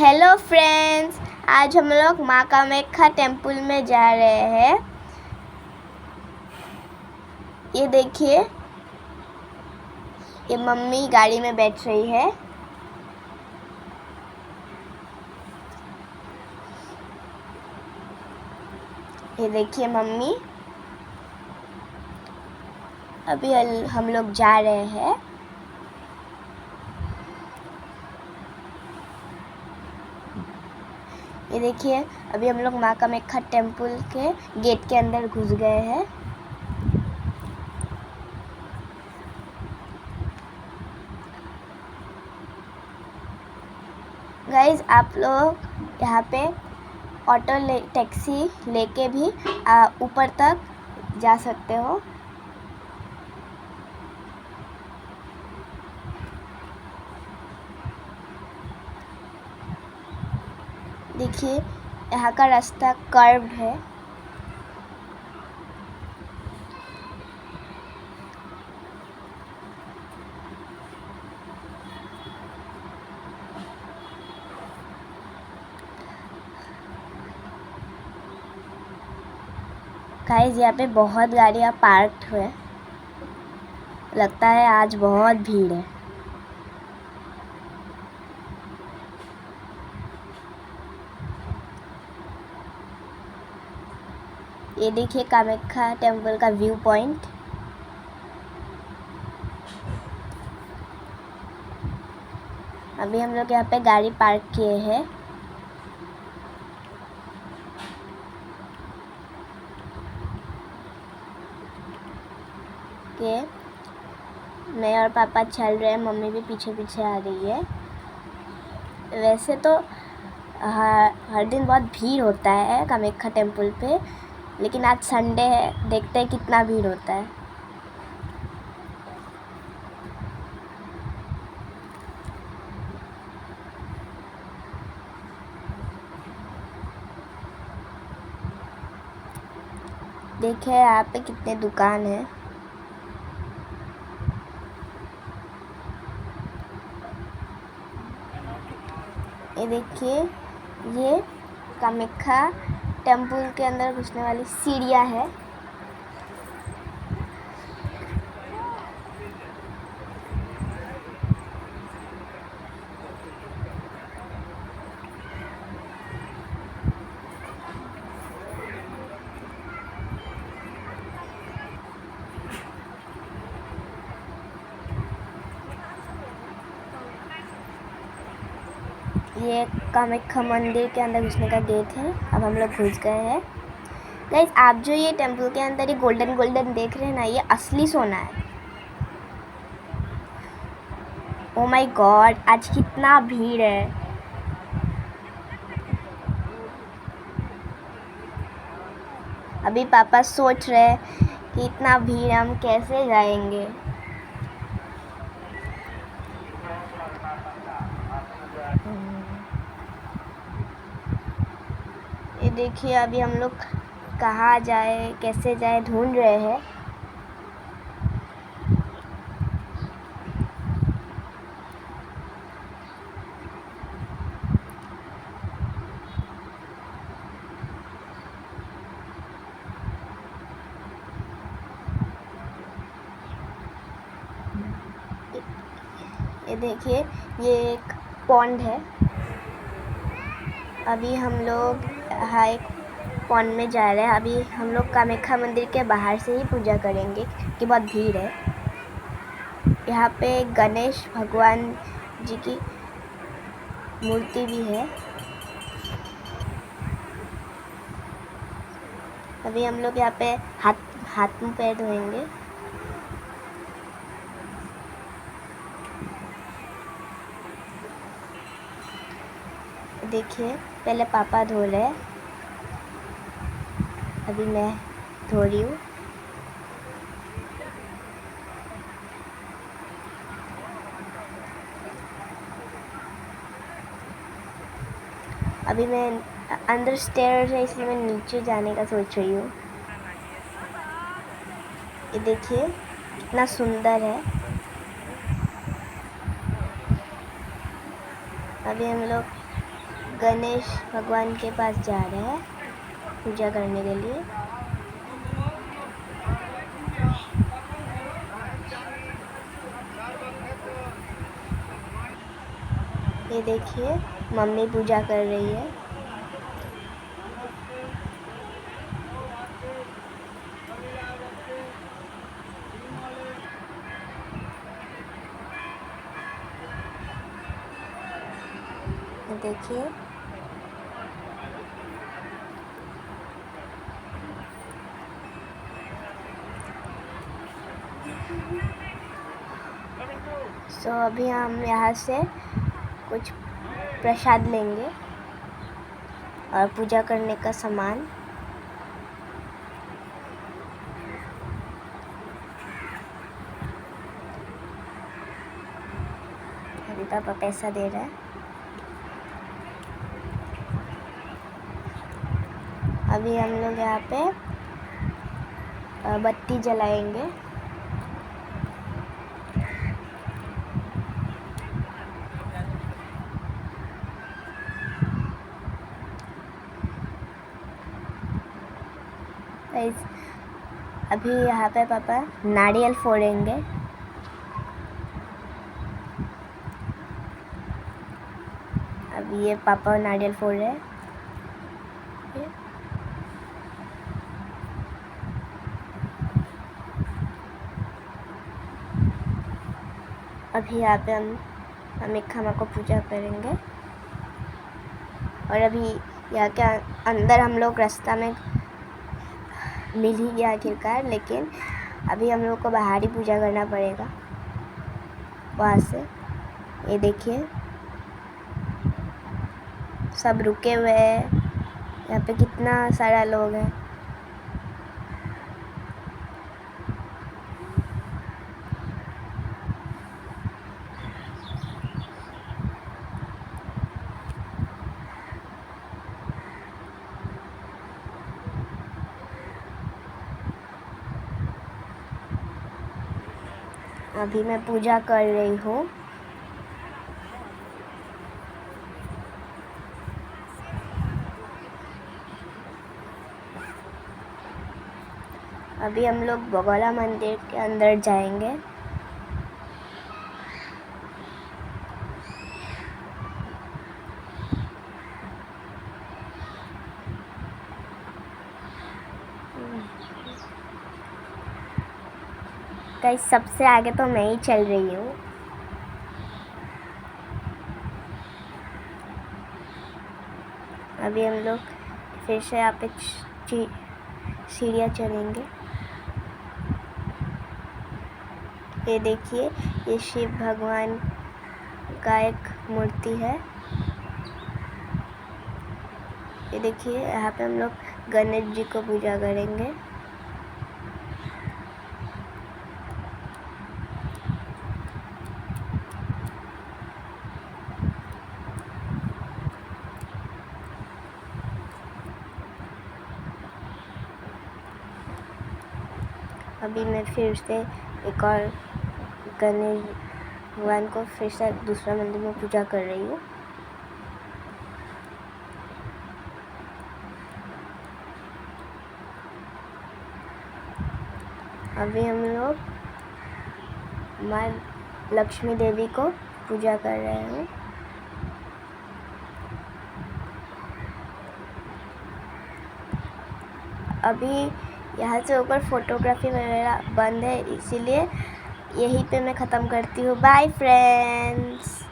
Hello friends, आज हम लोग माँ कामाख्या टेम्पल में जा रहे हैं। ये देखिए, ये मम्मी गाड़ी में बैठ रही है। ये देखिए मम्मी, अभी हम लोग जा रहे हैं। ये देखिए, अभी हम लोग माँ कामाख्या टेम्पल के गेट के अंदर घुस गए हैं। गाइज, आप लोग यहाँ पे टैक्सी लेके भी ऊपर तक जा सकते हो। देखिए, यहाँ का रास्ता कर्व्ड है। गाइस, यहाँ पे बहुत गाड़ियाँ पार्क्ड हुए। लगता है आज बहुत भीड़ है। ये देखिए कामाख्या टेम्पल का व्यू पॉइंट। अभी हम लोग यहाँ पे गाड़ी पार्क किए हैं। के मैं और पापा चल रहे हैं, मम्मी भी पीछे पीछे आ रही है। वैसे तो हर दिन बहुत भीड़ होता है कामाख्या टेम्पल पे, लेकिन आज संडे है, देखते हैं कितना भीड़ होता है। देखिए यहाँ पे कितने दुकान हैं। ये देखिए, ये कामाख्या टेम्पल के अंदर घुसने वाली सीढ़ियाँ है। ये कामाख्या मंदिर के अंदर घुसने का गेट है। अब हम लोग घुस गए हैं। गाइस, आप जो ये टेम्पल के अंदर ये गोल्डन गोल्डन देख रहे हैं ना, ये असली सोना है। ओ माय गॉड, आज कितना भीड़ है। अभी पापा सोच रहे हैं कि इतना भीड़ हम कैसे जाएंगे। ये देखिए, अभी हम लोग कहाँ जाए, कैसे जाए, ढूंढ रहे हैं। ये देखिए, ये एक पॉन्ड है। अभी हम लोग यहाँ एक पॉन्ड में जा रहे हैं। अभी हम लोग कामाख्या मंदिर के बाहर से ही पूजा करेंगे कि बहुत भीड़ है। यहाँ पे गणेश भगवान जी की मूर्ति भी है। अभी हम लोग यहाँ पे हाथ मुँह पैर धोएंगे। देखिए, पहले पापा धो रहे हैं, अभी मैं धो रही हूँ। अभी मैं अंदर स्टेयर्स है, इसलिए मैं नीचे जाने का सोच रही हूँ। ये देखिए कितना सुंदर है। अभी हम लोग गणेश भगवान के पास जा रहे हैं पूजा करने के लिए। ये देखिए मम्मी पूजा कर रही है। देखिए अभी हम यहाँ से कुछ प्रसाद लेंगे और पूजा करने का सामान। अभी पापा पैसा दे रहा है। अभी हम लोग यहाँ पे बत्ती जलाएंगे। अभी यहाँ पे पापा नारियल फोड़ेंगे। अभी ये पापा नारियल फोड़ रहे हैं। अभी यहाँ पे हम एक खामा को पूजा करेंगे। और अभी यहाँ के अंदर हम लोग रास्ता में मिल ही गया आखिरकार, लेकिन अभी हम लोग को बाहर ही पूजा करना पड़ेगा वहाँ से। ये देखिए सब रुके हुए हैं। यहाँ पे कितना सारा लोग हैं। अभी मैं पूजा कर रही हूँ। अभी हम लोग बगौला मंदिर के अंदर जाएंगे। गाइस सबसे आगे तो मैं ही चल रही हूँ। अभी हम लोग फिर से यहाँ पे सीढ़ियाँ चढ़ेंगे। ये देखिए ये शिव भगवान का एक मूर्ति है। ये देखिए यहाँ पे हम लोग गणेश जी को पूजा करेंगे। अभी मैं फिर से एक और गणेश भगवान को फिर से दूसरा मंदिर में पूजा कर रही हूँ। अभी हम लोग माँ लक्ष्मी देवी को पूजा कर रहे हैं। अभी यहाँ से ऊपर फोटोग्राफी वगैरह बंद है, इसीलिए यहीं पे मैं ख़त्म करती हूँ। Bye friends.